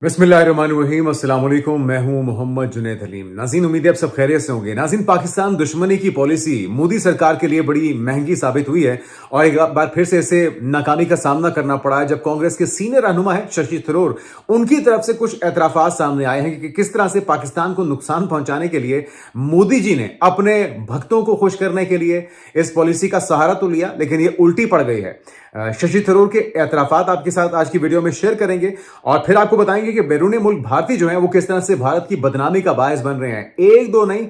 बिस्मिल्लाहिर्रहमानिर्रहीम, अस्सलाम वालेकुम। मैं हूं मोहम्मद जुनैद हलीम। नाज़रीन, उम्मीद है आप सब खैरियत से होंगे। नाज़रीन, पाकिस्तान दुश्मनी की पॉलिसी मोदी सरकार के लिए बड़ी महंगी साबित हुई है और एक बार फिर से इसे नाकामी का सामना करना पड़ा है जब कांग्रेस के सीनियर रहनुमा है शशि थरूर, उनकी तरफ से कुछ एतराफात सामने आए हैं कि किस तरह से पाकिस्तान को नुकसान पहुंचाने के लिए मोदी जी ने अपने भक्तों को खुश करने के लिए इस पॉलिसी का सहारा तो लिया, लेकिन ये उल्टी पड़ गई है। शशि थरूर के एतराफात आपके साथ आज की वीडियो में शेयर करेंगे और फिर आपको बताएंगे कि बैरून मुल्क भारतीय जो हैं वो किस तरह से भारत की बदनामी का बायस बन रहे हैं। एक दो नहीं,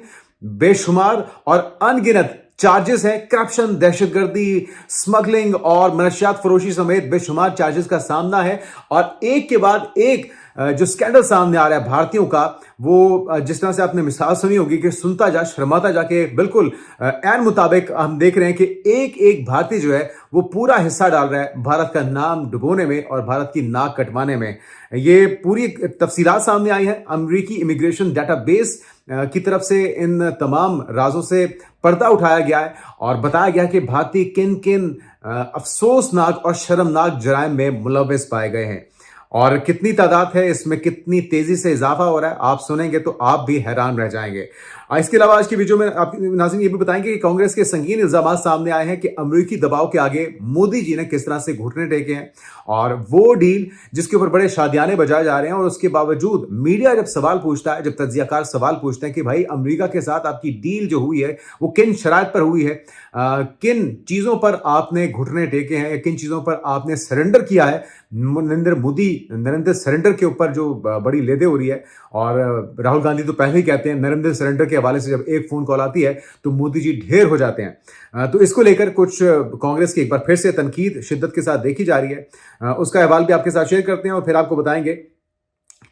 बेशुमार और अनगिनत चार्जेस हैं। करप्शन, दहशतगर्दी, स्मगलिंग और मनशियात फरोशी समेत बेशुमार चार्जेस का सामना है और एक के बाद एक जो स्कैंडल सामने आ रहा है भारतीयों का, वो जिस तरह से आपने मिसाल सुनी होगी कि सुनता जा शर्माता जाके बिल्कुल ऐन मुताबिक हम देख रहे हैं कि एक एक भारतीय जो है वो पूरा हिस्सा डाल रहा है भारत का नाम डुबोने में और भारत की नाक कटवाने में। ये पूरी तफसीलात सामने आई है। अमेरिकी इमिग्रेशन डाटाबेस की तरफ से इन तमाम राजों से पर्दा उठाया गया है और बताया गया कि भारतीय किन किन अफसोसनाक और शर्मनाक जराइम में मुलव्वस पाए गए हैं और कितनी तादाद है, इसमें कितनी तेजी से इजाफा हो रहा है, आप सुनेंगे तो आप भी हैरान रह जाएंगे। इसके अलावा आज की वीडियो में आप नाज़रीन ये भी बताएंगे कि कांग्रेस के संगीन इल्जामात सामने आए हैं कि अमेरिकी दबाव के आगे मोदी जी ने किस तरह से घुटने टेके हैं और वो डील जिसके ऊपर बड़े शादियाने बजाए जा रहे हैं और उसके बावजूद मीडिया जब सवाल पूछता है, जब तज्जियाकार सवाल पूछते हैं कि भाई अमेरिका के साथ आपकी डील जो हुई है वो किन शराइत पर हुई है, किन चीजों पर आपने घुटने टेके हैं, किन चीजों पर आपने सरेंडर किया है, नरेंद्र सरेंडर के ऊपर जो बड़ी लेदे हो रही है। और राहुल गांधी तो पहले ही कहते हैं नरेंद्र सरेंडर के हवाले से जब एक फोन कॉल आती है तो मोदी जी ढेर हो जाते हैं। तो इसको लेकर कुछ कांग्रेस की एक बार फिर से तनकीद शिद्दत के साथ देखी जा रही है। उसका अहवाल भी आपके साथ शेयर करते हैं और फिर आपको बताएंगे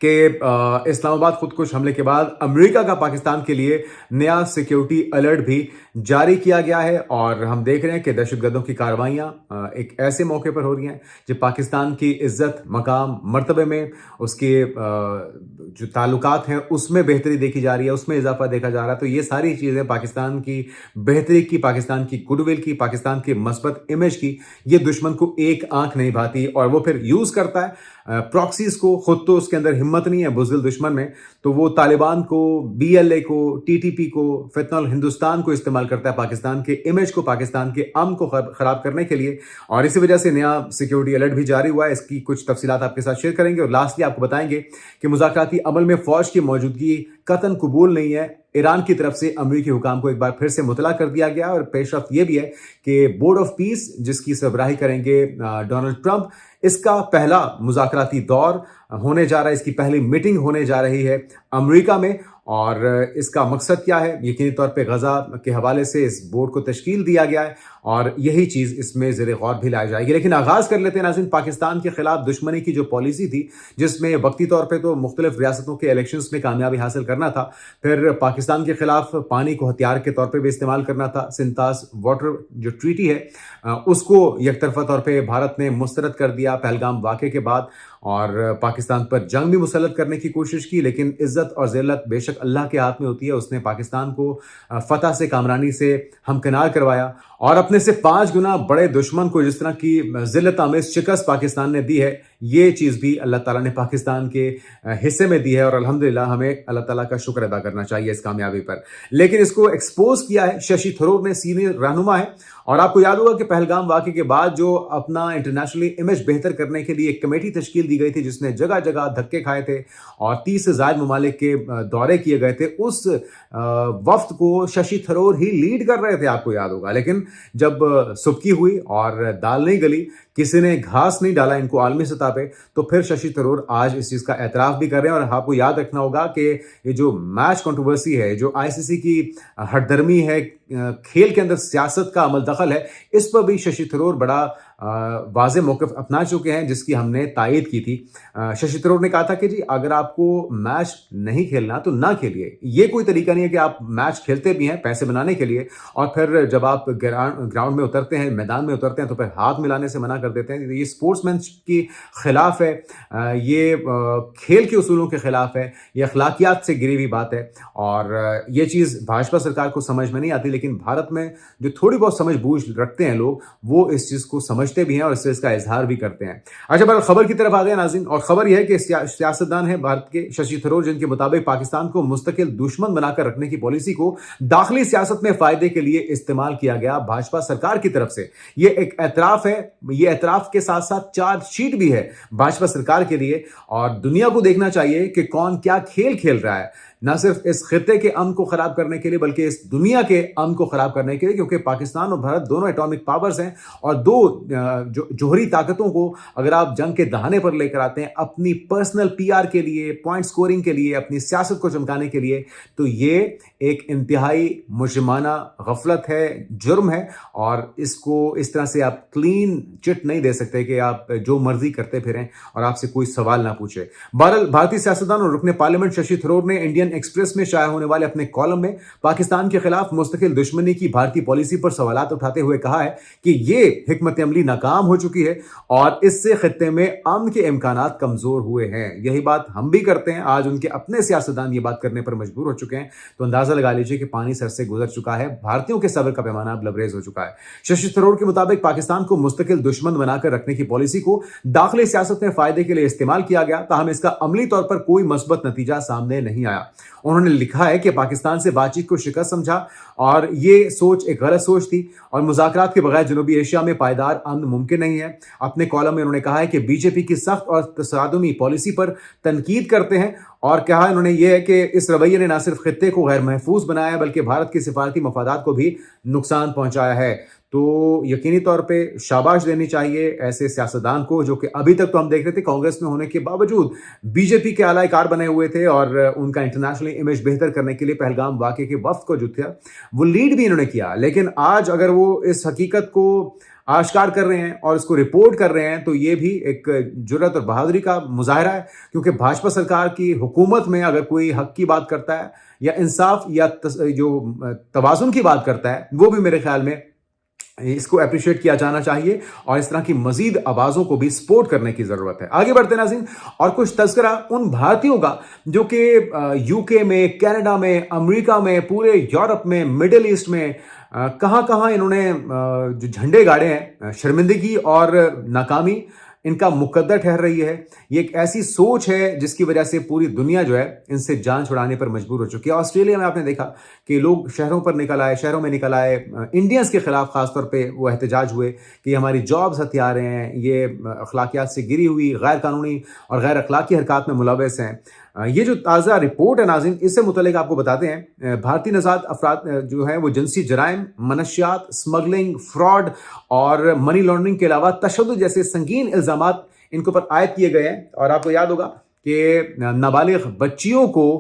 कि इस्लामाबाद खुदकुश हमले के बाद अमेरिका का पाकिस्तान के लिए नया सिक्योरिटी अलर्ट भी जारी किया गया है और हम देख रहे हैं कि दहशतगर्दों की कार्रवाइयां एक ऐसे मौके पर हो रही हैं जब पाकिस्तान की इज्जत, मकाम, मर्तबे में उसके जो ताल्लुकात हैं उसमें बेहतरी देखी जा रही है, उसमें इजाफा देखा जा रहा है। तो ये सारी चीज़ें पाकिस्तान की बेहतरी की, पाकिस्तान की गुडविल की, पाकिस्तान के मस्बत इमेज की, ये दुश्मन को एक आंख नहीं भाती और वो फिर यूज़ करता है प्रॉक्सीज को। खुद तो उसके अंदर हिम्मत नहीं है बुज़दिल दुश्मन में, तो वो तालिबान को, BLA को, TTP को, फितनल हिंदुस्तान को इस्तेमाल करता है पाकिस्तान के इमेज को, पाकिस्तान के अमन को खराब करने के लिए। और इसी वजह से नया सिक्योरिटी अलर्ट भी जारी हुआ है। इसकी कुछ तफसीलात आपके साथ शेयर करेंगे और लास्टली आपको बताएंगे कि मुज़ाकराती अमल में फौज की मौजूदगी कतन कबूल नहीं है। ईरान की तरफ से अमेरिकी हुकाम को एक बार फिर से मुतला कर दिया गया और पेशरफ्त यह भी है कि बोर्ड ऑफ पीस जिसकी सरबराही करेंगे डोनाल्ड ट्रंप, इसका पहला मुज़ाकराती दौर होने जा रहा है, इसकी पहली मीटिंग होने जा रही है अमेरिका में। और इसका मकसद क्या है? यकीनी तौर पे गजा के हवाले से इस बोर्ड को तश्कील दिया गया है और यही चीज़ इसमें ज़ेर गौर भी लाई जाएगी। लेकिन आगाज़ कर लेते हैं नाज़रीन पाकिस्तान के खिलाफ दुश्मनी की जो पॉलिसी थी, जिसमें वक्ती तौर पे तो मुख्तलिफ रियासतों के इलेक्शंस में कामयाबी हासिल करना था, फिर पाकिस्तान के खिलाफ पानी को हथियार के तौर पे भी इस्तेमाल करना था। सिंतास वाटर जो ट्रीटी है उसको यकतरफा तौर पे भारत ने मुस्तरद कर दिया पहलगाम वाक़े के बाद और पाकिस्तान पर जंग भी मुसल्लत करने की कोशिश की। लेकिन इज्जत और ज़िल्लत बेशक अल्लाह के हाथ में होती है। उसने पाकिस्तान को फतह से, कामरानी से हमकिनार करवाया और अपने से 5 गुना बड़े दुश्मन को जिस तरह की ज़िल्लत आमेज़ शिकस्त पाकिस्तान ने दी है, ये चीज़ भी अल्लाह ताला ने पाकिस्तान के हिस्से में दी है और अल्हम्दुलिल्लाह हमें अल्लाह ताला का शुक्र अदा करना चाहिए इस कामयाबी पर। लेकिन इसको एक्सपोज किया है शशि थरूर ने, सीनियर रहनुमा है। और आपको याद होगा कि पहलगाम वाक़े के बाद जो अपना इंटरनेशनली इमेज बेहतर करने के लिए एक कमेटी तश्कील दी गई थी जिसने जगह जगह धक्के खाए थे और 30 से ज़ायद ममालिक के दौरे किए गए थे, उस वफ्द को शशि थरूर ही लीड कर रहे थे, आपको याद होगा। लेकिन जब सुबकी हुई और दाल नहीं गली, किसी ने घास नहीं डाला इनको आलमी सतह पे, तो फिर शशि थरूर आज इस चीज़ का एतराफ़ भी कर रहे हैं। और आपको याद रखना होगा कि ये जो मैच कंट्रोवर्सी है, जो ICC की हटदर्मी है, खेल के अंदर सियासत का अमल दखल है, इस पर भी शशि थरूर बड़ा वाज़ेह मौक़िफ़ अपना चुके हैं जिसकी हमने तायद की थी। शशि थरूर ने कहा था कि जी अगर आपको मैच नहीं खेलना तो ना खेलिए। ये कोई तरीका नहीं है कि आप मैच खेलते भी हैं पैसे बनाने के लिए और फिर जब आप ग्राउंड में उतरते हैं, मैदान में उतरते हैं तो फिर हाथ मिलाने से मना कर देते हैं। ये स्पोर्ट्समैन के खिलाफ है, ये खेल के उसूलों के खिलाफ है, ये अखलाकियात से गिरी हुई बात है और ये चीज़ भाजपा सरकार को समझ में नहीं आती। लेकिन भारत में जो थोड़ी बहुत समझ बूझ रखते हैं लोग, वो इस चीज़ को समझते भी हैं और इससे इसका इजहार भी करते हैं। अच्छा, बहरहाल खबर की तरफ आ गए नाज़रीन, और खबर यह है कि सियासतदान है भारत के शशि थरूर, जिनके मुताबिक पाकिस्तान को मुस्तकिल दुश्मन बनाकर रखने की पॉलिसी को दाखिली सियासत में फायदे के लिए इस्तेमाल किया गया भाजपा सरकार की तरफ से। ये एक एतराफ है, ये एतराफ के साथ साथ चार्जशीट भी है भाजपा सरकार के लिए, और दुनिया को देखना चाहिए कि कौन क्या खेल खेल रहा है, न सिर्फ इस खित्ते के अमन को खराब करने के लिए बल्कि इस दुनिया के अमन को खराब करने के लिए, क्योंकि पाकिस्तान और भारत दोनों एटॉमिक पावर्स हैं, और दो जोहरी ताकतों को अगर आप जंग के दहाने पर लेकर आते हैं अपनी पर्सनल पीआर के लिए, पॉइंट स्कोरिंग के लिए, अपनी सियासत को चमकाने के लिए, तो ये एक इंतहाई मुजरिमाना गफलत है, जुर्म है, और इसको इस तरह से आप क्लीन चिट नहीं दे सकते कि आप जो मर्जी करते फिरें और आपसे कोई सवाल ना पूछे। बहरहाल भारतीय सियासतदान और रुकने पार्लियामेंट शशि थरूर ने इंडियन एक्सप्रेस में शाया होने वाले अपने कॉलम में पाकिस्तान के खिलाफ मुस्तकिल दुश्मनी की भारतीय पॉलिसी पर सवालात उठाते हुए कहा है कि ये हिकमत अमली नाकाम हो चुकी है और इससे खित्ते में अमन के इम्कानात कमजोर हुए हैं। यही बात हम भी करते हैं, आज उनके अपने सियासतदान ये बात करने पर मजबूर हो चुके हैं, तो अंदाजा लगा लीजिए कि पानी सर से गुजर चुका है, भारतीयों के सब्र का पैमाना अब लबरेज हो चुका है। शशि थरूर के मुताबिक पाकिस्तान को मुस्तकिल दुश्मन बनाकर रखने की पॉलिसी को दाखिली सियासत में फायदे के लिए इस्तेमाल किया गया, ताहम इसका अमली तौर पर कोई मस्बत नतीजा सामने नहीं आया। उन्होंने लिखा है कि पाकिस्तान से बातचीत को शिकस्त समझा और ये सोच एक गलत सोच थी और मुज़ाकरात के बगैर जनूबी एशिया में पायदार अमन मुमकिन नहीं है। अपने कॉलम में उन्होंने कहा है कि बीजेपी की सख्त और तसादुमी पॉलिसी पर तनकीद करते हैं, और कहा इन्होंने ये है कि इस रवैये ने न सिर्फ खित्ते को गैर महफूज बनाया है बल्कि भारत के सिफारती मफादात को भी नुकसान पहुंचाया है। तो यकीनी तौर पे शाबाश देनी चाहिए ऐसे सियासतदान को, जो कि अभी तक तो हम देख रहे थे कांग्रेस में होने के बावजूद बीजेपी के आलाकार बने हुए थे और उनका इंटरनेशनल इमेज बेहतर करने के लिए पहलगाम वाक़े के वफ्द को जो था वो लीड भी इन्होंने किया। लेकिन आज अगर वो इस हकीकत को आश्कार कर रहे हैं और इसको रिपोर्ट कर रहे हैं तो ये भी एक जुर्रत और बहादुरी का मुजाहरा है, क्योंकि भाजपा सरकार की हुकूमत में अगर कोई हक की बात करता है या इंसाफ या जो तवाज़ुन की बात करता है, वो भी मेरे ख्याल में इसको अप्रिशिएट किया जाना चाहिए और इस तरह की मजीद आवाज़ों को भी सपोर्ट करने की ज़रूरत है। आगे बढ़ते नाज़रीन, और कुछ तज़किरा उन भारतीयों का जो कि यूके में, कनाडा में, अमेरिका में, पूरे यूरोप में, मिडिल ईस्ट में कहाँ कहाँ इन्होंने जो झंडे गाड़े हैं, शर्मिंदगी और नाकामी इनका मुकद्दर ठहर रही है। ये एक ऐसी सोच है जिसकी वजह से पूरी दुनिया जो है इनसे जान छुड़ाने पर मजबूर हो चुकी है। ऑस्ट्रेलिया में आपने देखा कि लोग शहरों में निकल आए, इंडियंस के खिलाफ खासतौर पे वो एहतजाज हुए कि हमारी जॉब्स हथिया रहे हैं, ये अखलाकियात से गिरी हुई गैर कानूनी और गैर अखलाकी हरकत में मुलव्वस हैं। ये जो ताज़ा रिपोर्ट है नाज़रीन, इससे मुतल्लिक आपको बताते हैं भारतीय नज़ाद अफराद जो है वो जिनसी जराइम, मनशियात, स्मगलिंग, फ्रॉड और मनी लॉन्ड्रिंग के अलावा तशद्दुद जैसे संगीन इल्ज़ामात इनके ऊपर आयद किए गए हैं। और आपको याद होगा कि नाबालिग बच्चियों को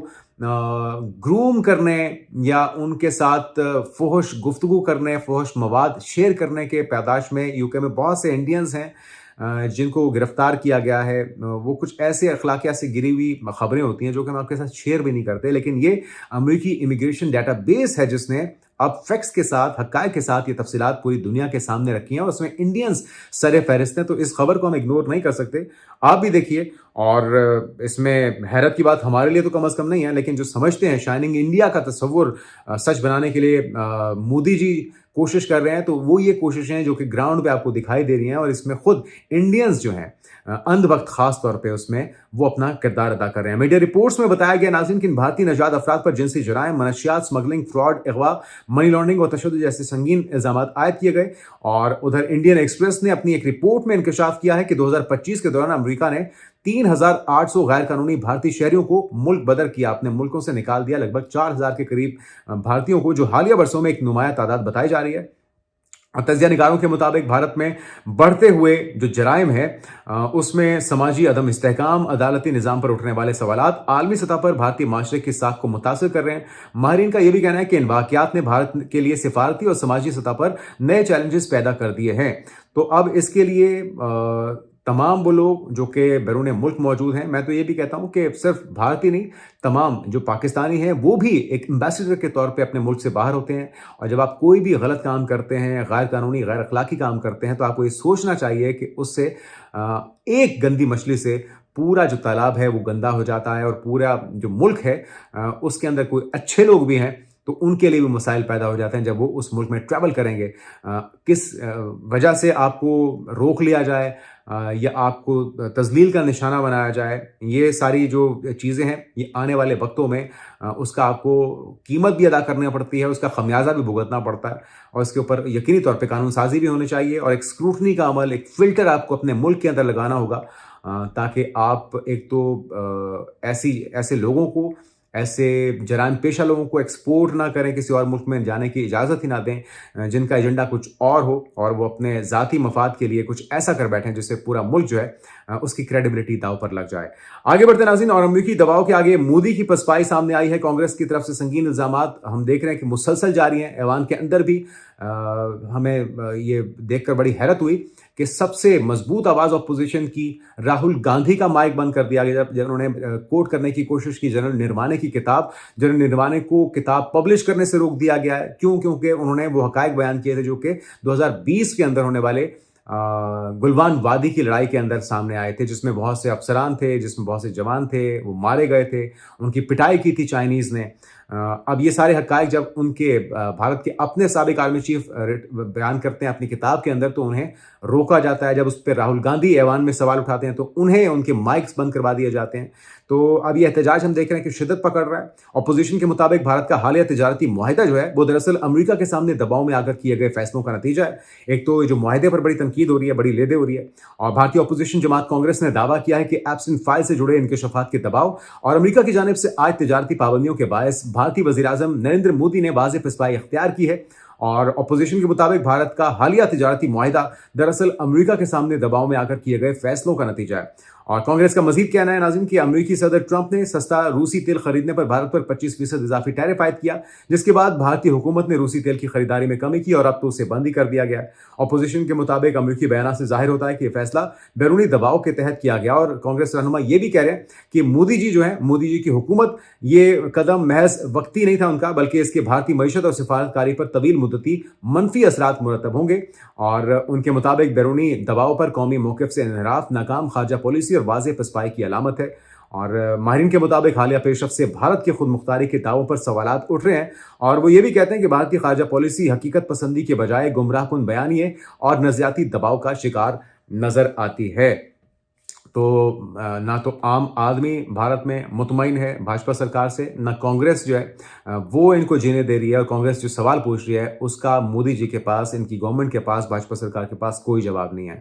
ग्रूम करने या उनके साथ फुहश गुफ्तगू करने, फुहश मवाद शेयर करने के पैदाश में यूके में बहुत से इंडियंस हैं जिनको गिरफ्तार किया गया है। वो कुछ ऐसे अखलाकियात से गिरी हुई खबरें होती हैं जो कि हम आपके साथ शेयर भी नहीं करते, लेकिन ये अमेरिकी इमिग्रेशन डेटाबेस है जिसने अब फैक्ट्स के साथ, हक़ाइक़ के साथ ये तफसीलात पूरी दुनिया के सामने रखी हैं और उसमें इंडियंस सरे फहरिस्त हैं। तो इस खबर को हम इग्नोर नहीं कर सकते, आप भी देखिए। और इसमें हैरत की बात हमारे लिए तो कम अज़ कम नहीं है, लेकिन जो समझते हैं शाइनिंग इंडिया का तस्वुर सच बनाने के लिए मोदी जी कोशिश कर रहे हैं, तो वो ये कोशिशें हैं जो कि ग्राउंड पे आपको दिखाई दे रही हैं और इसमें खुद इंडियंस जो हैं अंधभक्त खास तौर पे उसमें वो अपना किरदार अदा कर रहे हैं। मीडिया रिपोर्ट्स में बताया गया नाज़रीन कि इन भारतीय नजाद अफराद पर जिनसी जराइम, मनशियात, स्मगलिंग, फ्रॉड, अगवा, मनी लॉन्ड्रिंग और तशद्दुद जैसे संगीन इल्ज़ामात आयद किए गए। और उधर इंडियन एक्सप्रेस ने अपनी एक रिपोर्ट में इंकशाफ किया है कि 2025 के दौरान अमेरिका ने 3,800 गैर कानूनी भारतीय शहरियों को मुल्क बदर किया, अपने मुल्कों से निकाल दिया। लगभग 4,000 के करीब भारतीयों को, जो हालिया बरसों में एक नुमाया तादाद बताई जा रही है। तजिया निगारों के मुताबिक भारत में बढ़ते हुए जो जराइम है उसमें समाजी अदम इस्तेहकाम, अदालती निज़ाम पर उठने वाले सवालात आलमी सतह पर भारतीय माशरे की साख को मुतासिर कर रहे हैं। माहिरीन का यह भी कहना है कि इन वाक़यात ने भारत के लिए सिफारती और समाजी सतह पर नए चैलेंजेस पैदा कर दिए हैं। तो अब इसके लिए तमाम वो लोग जो कि बैरून मुल्क मौजूद हैं, मैं तो ये भी कहता हूँ कि सिर्फ भारतीय नहीं, तमाम जो पाकिस्तानी हैं वो भी एक एम्बेसडर के तौर पे अपने मुल्क से बाहर होते हैं। और जब आप कोई भी गलत काम करते हैं, गैर कानूनी, गैर अखलाकी काम करते हैं, तो आपको ये सोचना चाहिए कि उससे एक गंदी मछली से पूरा जो तालाब है वो गंदा हो जाता है और पूरा जो मुल्क है उसके अंदर कोई अच्छे लोग भी हैं تو ان کے لیے بھی مسائل پیدا ہو جاتے ہیں جب وہ اس ملک میں ٹریول کریں گے. کس وجہ سے آپ کو روک لیا جائے یا آپ کو تذلیل کا نشانہ بنایا جائے, یہ ساری جو چیزیں ہیں یہ آنے والے وقتوں میں اس کا آپ کو قیمت بھی ادا کرنا پڑتی ہے, اس کا خمیازہ بھی بھگتنا پڑتا ہے, اور اس کے اوپر یقینی طور پہ قانون سازی بھی ہونی چاہیے, اور ایک اسکروٹنی کا عمل, ایک فلٹر آپ کو اپنے ملک کے اندر لگانا ہوگا تاکہ آپ ایک تو ایسے لوگوں کو, ایسے جرائم پیشہ لوگوں کو ایکسپورٹ نہ کریں, کسی اور ملک میں جانے کی اجازت ہی نہ دیں جن کا ایجنڈا کچھ اور ہو اور وہ اپنے ذاتی مفاد کے لیے کچھ ایسا کر بیٹھیں جس سے پورا ملک جو ہے اس کی کریڈیبلٹی داؤ پر لگ جائے. آگے بڑھتے ناظرین, اور امریکی دباؤ کے آگے مودی کی پسپائی سامنے آئی ہے. کانگریس کی طرف سے سنگین الزامات ہم دیکھ رہے ہیں کہ مسلسل جاری ہیں. ایوان کے اندر بھی ہمیں یہ دیکھ کر بڑی حیرت ہوئی کہ سب سے مضبوط آواز اپوزیشن کی راہل گاندھی کا مائک بند کر دیا گیا جب انہوں نے کوٹ کرنے کی کوشش کی جنرل نروانے کی کتاب. جنرل نروانے کو کتاب پبلش کرنے سے روک دیا گیا ہے. کیوں؟ کیونکہ انہوں نے وہ حقائق بیان کیے تھے جو کہ 2020 کے اندر ہونے والے گلوان وادی کی لڑائی کے اندر سامنے آئے تھے, جس میں بہت سے افسران تھے, جس میں بہت سے جوان تھے, وہ مارے گئے تھے, ان کی پٹائی کی تھی چائنیز نے. اب یہ سارے حقائق جب ان کے بھارت کے اپنے سابق آرمی چیف بیان کرتے ہیں اپنی کتاب کے اندر تو انہیں روکا جاتا ہے. جب اس پہ راہل گاندھی ایوان میں سوال اٹھاتے ہیں تو انہیں ان کے مائکس بند کروا دیے جاتے ہیں. تو اب یہ احتجاج ہم دیکھ رہے ہیں کہ شدت پکڑ رہا ہے. اپوزیشن کے مطابق بھارت کا حالیہ تجارتی معاہدہ جو ہے وہ دراصل امریکہ کے سامنے دباؤ میں آ کر کیے گئے فیصلوں کا نتیجہ ہے. ایک تو جو معاہدے پر بڑی تنقید ہو رہی ہے, بڑی لیدے ہو رہی ہے, اور بھارتی اپوزیشن جماعت کانگریس نے دعویٰ کیا ہے کہ ایپسن فائل سے جڑے انکشافات کے دباؤ اور امریکہ کی جانب سے آج تجارتی پابندیوں کے باعث بھارتی وزیر اعظم نریندر مودی نے واضح پسپائی اختیار کی ہے. اور اپوزیشن کے مطابق بھارت کا حالیہ تجارتی معاہدہ دراصل امریکہ کے سامنے دباؤ میں آ کر کیے گئے فیصلوں کا نتیجہ ہے. اور کانگریس کا مزید کہنا ہے ناظرین کہ امریکی صدر ٹرمپ نے سستا روسی تیل خریدنے پر بھارت پر 25% اضافی ٹیرف عائد کیا, جس کے بعد بھارتی حکومت نے روسی تیل کی خریداری میں کمی کی اور اب تو اسے بند ہی کر دیا گیا. اپوزیشن کے مطابق امریکی بیانات سے ظاہر ہوتا ہے کہ یہ فیصلہ بیرونی دباؤ کے تحت کیا گیا, اور کانگریس رہنما یہ بھی کہہ رہے ہیں کہ مودی جی جو ہیں, مودی جی کی حکومت, یہ قدم محض وقتی نہیں تھا ان کا, بلکہ اس کے بھارتی معیشت اور سفارتکاری پر طویل مدتی منفی اثرات مرتب ہوں گے. اور ان کے مطابق بیرونی دباؤ پر قومی موقف سے انحراف ناکام خارجہ پالیسی اور واضح پسپائی کی علامت ہے. اور ماہرین کے مطابق حالیہ پیش رفت سے بھارت کی خود مختاری کے دعووں پر سوالات اٹھ رہے ہیں, اور وہ یہ بھی کہتے ہیں کہ بھارت کی خارجہ پالیسی حقیقت پسندی کے بجائے گمراہ کن بیانیے اور نظریاتی دباؤ کا شکار نظر آتی ہے. تو نہ تو عام آدمی بھارت میں مطمئن ہے بھاجپا سرکار سے, نہ کانگریس جو ہے وہ ان کو جینے دے رہی ہے, اور کانگریس جو سوال پوچھ رہی ہے اس کا مودی جی کے پاس, ان کی گورنمنٹ کے پاس, بھاجپا سرکار کے پاس کوئی جواب نہیں ہے.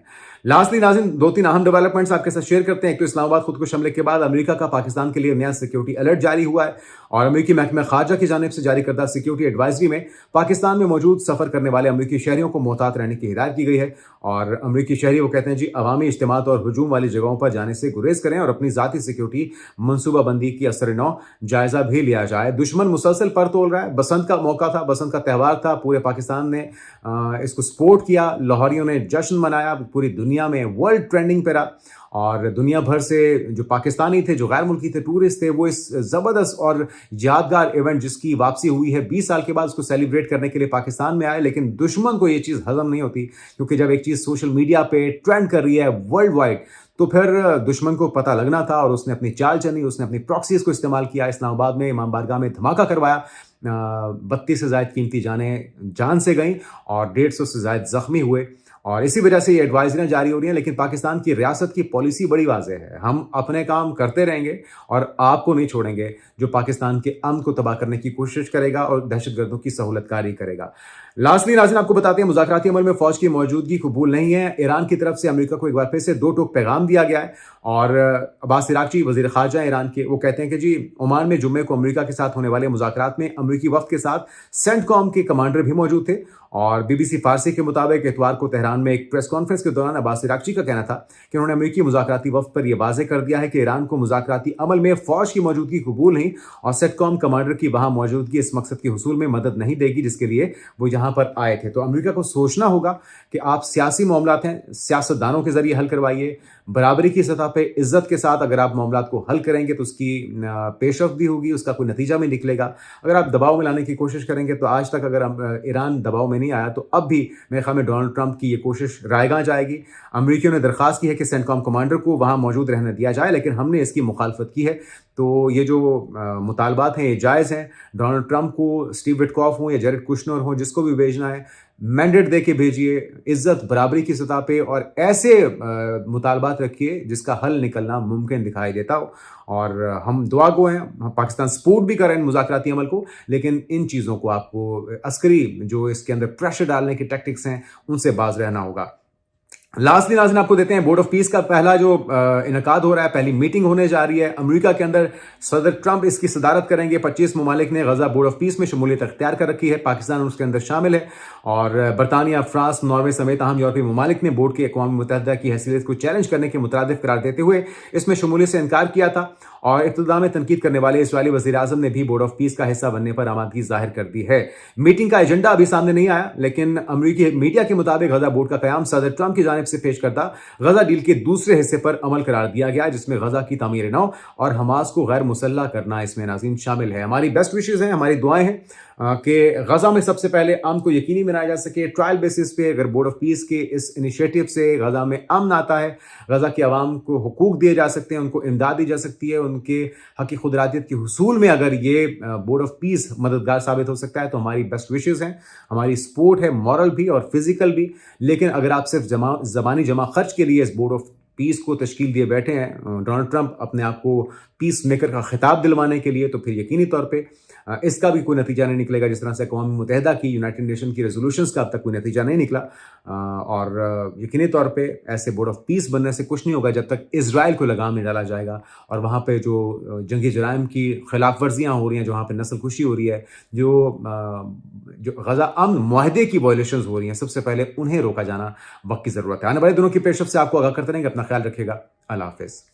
لاسٹلی ناظرین, 2-3 اہم ڈیولپمنٹس آپ کے ساتھ شیئر کرتے ہیں. ایک تو اسلام آباد خود کش حملے کے بعد امریکہ کا پاکستان کے لیے نیا سیکیورٹی الرٹ جاری ہوا ہے, اور امریکی محکمہ خارجہ کی جانب سے جاری کردہ سیکیورٹی ایڈوائزری میں پاکستان میں موجود سفر کرنے والے امریکی شہریوں کو محتاط رہنے کی ہدایت کی گئی ہے. اور امریکی شہری وہ کہتے ہیں جی عوامی اجتماعات اور ہجوم والی جگہوں پر جانے سے گریز کریں اور اپنی ذاتی سیکیورٹی منصوبہ بندی کی اثر نو جائزہ بھی لیا جائے. دشمن مسلسل پر تول رہا ہے. بسنت کا موقع تھا, بسنت کا تہوار تھا, پورے پاکستان نے اس کو سپورٹ کیا, لاہوریوں نے جشن منایا, پوری دنیا میں ورلڈ ٹرینڈنگ پہ رہا, اور دنیا بھر سے جو پاکستانی تھے, جو غیر ملکی تھے, ٹورسٹ تھے, وہ اس زبردست اور یادگار ایونٹ جس کی واپسی ہوئی ہے 20 سال کے بعد, اس کو سیلیبریٹ کرنے کے لیے پاکستان میں آئے. لیکن دشمن کو یہ چیز ہضم نہیں ہوتی, کیونکہ جب ایک چیز سوشل میڈیا پہ ٹرینڈ کر رہی ہے ورلڈ وائڈ تو پھر دشمن کو پتہ لگنا تھا, اور اس نے اپنی چال چلی, اس نے اپنی پراکسیز کو استعمال کیا. اسلام آباد میں امام بارگاہ میں دھماکہ کروایا, 32 سے زائد قیمتی جان سے گئیں اور 150 سے زائد زخمی ہوئے, اور اسی وجہ سے یہ ایڈوائزریاں جاری ہو رہی ہیں. لیکن پاکستان کی ریاست کی پالیسی بڑی واضح ہے, ہم اپنے کام کرتے رہیں گے اور آپ کو نہیں چھوڑیں گے جو پاکستان کے امن کو تباہ کرنے کی کوشش کرے گا اور دہشت گردوں کی سہولت کاری کرے گا. لاسٹلی ناظرین آپ کو بتاتے ہیں مذاکراتی عمل میں فوج کی موجودگی قبول نہیں ہے. ایران کی طرف سے امریکہ کو ایک بار پھر سے 2 ٹوک پیغام دیا گیا ہے, اور عباس عراقچی وزیر خارجہ ایران کے وہ کہتے ہیں کہ جی عمان میں جمعے کو امریکہ کے ساتھ ہونے والے مذاکرات میں امریکی وفد کے ساتھ سینٹ کام کے کمانڈر بھی موجود تھے. اور BBC فارسی کے مطابق اتوار کو تہران میں ایک پریس کانفرنس کے دوران عباس عراقچی کا کہنا تھا کہ انہوں نے امریکی مذاکراتی وفد پر یہ واضح کر دیا ہے کہ ایران کو مذاکراتی عمل میں فوج کی موجودگی قبول نہیں, اور سیٹ کام کمانڈر کی وہاں موجودگی اس مقصد کے حصول میں مدد نہیں دے گی جس کے لیے وہ یہاں پر آئے تھے. تو امریکہ کو سوچنا ہوگا کہ آپ سیاسی معاملات ہیں سیاستدانوں کے ذریعے حل کروائیے, برابری کی سطح پہ عزت کے ساتھ اگر آپ معاملات کو حل کریں گے تو اس کی پیش رفت بھی ہوگی, اس کا کوئی نتیجہ بھی نکلے گا. اگر آپ دباؤ میں لانے کی کوشش کریں گے تو آج تک اگر ایران دباؤ میں نہیں آیا تو اب بھی میرے خیال میں ڈونلڈ ٹرمپ کی یہ کوشش رائے گاں جائے گی. امریکیوں نے درخواست کی ہے کہ سینٹ کام کمانڈر کو وہاں موجود رہنے دیا جائے, لیکن ہم نے اس کی مخالفت کی ہے. تو یہ جو مطالبات ہیں یہ جائز ہیں. ڈونلڈ ٹرمپ کو اسٹیو وٹکاف ہوں یا جیرڈ کشنر ہوں، جس کو بھی بھیجنا ہے مینڈیٹ دے کے بھیجیے، عزت برابری کی سطح پہ، اور ایسے مطالبات رکھیے جس کا حل نکلنا ممکن دکھائی دیتا ہو. اور ہم دعا گو ہیں، ہم پاکستان سپورٹ بھی کریں ان مذاکراتی عمل کو، لیکن ان چیزوں کو آپ کو عسکری جو اس کے اندر پریشر ڈالنے کی ٹیکٹکس ہیں ان سے باز رہنا ہوگا. لاسٹلی ناظرین آپ کو دیتے ہیں بورڈ آف پیس کا پہلا جو انعقاد ہو رہا ہے، پہلی میٹنگ ہونے جا رہی ہے امریکہ کے اندر. صدر ٹرمپ اس کی صدارت کریں گے. 25 ممالک نے غزہ بورڈ آف پیس میں شمولیت اختیار کر رکھی ہے، پاکستان اس کے اندر شامل ہے، اور برطانیہ، فرانس، ناروے سمیت اہم یورپی ممالک نے بورڈ کی اقوام متحدہ کی حیثیت کو چیلنج کرنے کے مترادف قرار دیتے ہوئے اس میں شمولیت سے انکار کیا تھا. اور ابتدا میں تنقید کرنے والے اسرائیلی وزیر اعظم نے بھی بورڈ آف پیس کا حصہ بننے پر آمادگی ظاہر کر دی ہے. میٹنگ کا ایجنڈا ابھی سامنے نہیں آیا، لیکن امریکی میڈیا کے مطابق غزہ بورڈ کا قیام صدر ٹرمپ کی جانب سے پیش کردہ غزہ ڈیل کے دوسرے حصے پر عمل قرار دیا گیا، جس میں غزہ کی تعمیر نو اور حماس کو غیر مسلح کرنا اس میں ناظرین شامل ہے. ہماری بیسٹ وشز ہیں، ہماری دعائیں ہیں کہ غزہ میں سب سے پہلے امن کو یقینی بنایا جا سکے. ٹرائل بیسس پہ اگر بورڈ آف پیس کے اس انیشیٹو سے غزہ میں امن آتا ہے، غزہ کے عوام کو حقوق دیے جا سکتے ہیں، ان کو امداد دی جا سکتی ہے، ان کے حقی خود ارادیت کے حصول میں اگر یہ بورڈ آف پیس مددگار ثابت ہو سکتا ہے تو ہماری بیسٹ وشز ہیں، ہماری سپورٹ ہے، مورل بھی اور فزیکل بھی. لیکن اگر آپ صرف زبانی جمع خرچ کے لیے اس بورڈ آف پیس کو تشکیل دیے بیٹھے ہیں، ڈونلڈ ٹرمپ اپنے آپ کو پیس میکر کا خطاب دلوانے کے لیے، تو پھر یقینی طور پہ اس کا بھی کوئی نتیجہ نہیں نکلے گا. جس طرح سے اقوام متحدہ کی، یونائٹڈ نیشن کی ریزولوشنز کا اب تک کوئی نتیجہ نہیں نکلا. اور یقینی طور پہ ایسے بورڈ آف پیس بننے سے کچھ نہیں ہوگا جب تک اسرائیل کو لگام نہیں ڈالا جائے گا. اور وہاں پہ جو جنگی جرائم کی خلاف ورزیاں ہو رہی ہیں، جہاں پہ نسل کشی ہو رہی ہے، جو غزہ امن معاہدے کی وائلیشنز ہو رہی ہیں، سب سے پہلے انہیں روکا جانا وقت کی ضرورت ہے. آنے والے دنوں کی پیشرفت سے آپ کو آگاہ کرتے رہیں گے. اپنا خیال رکھیے گا. اللہ حافظ.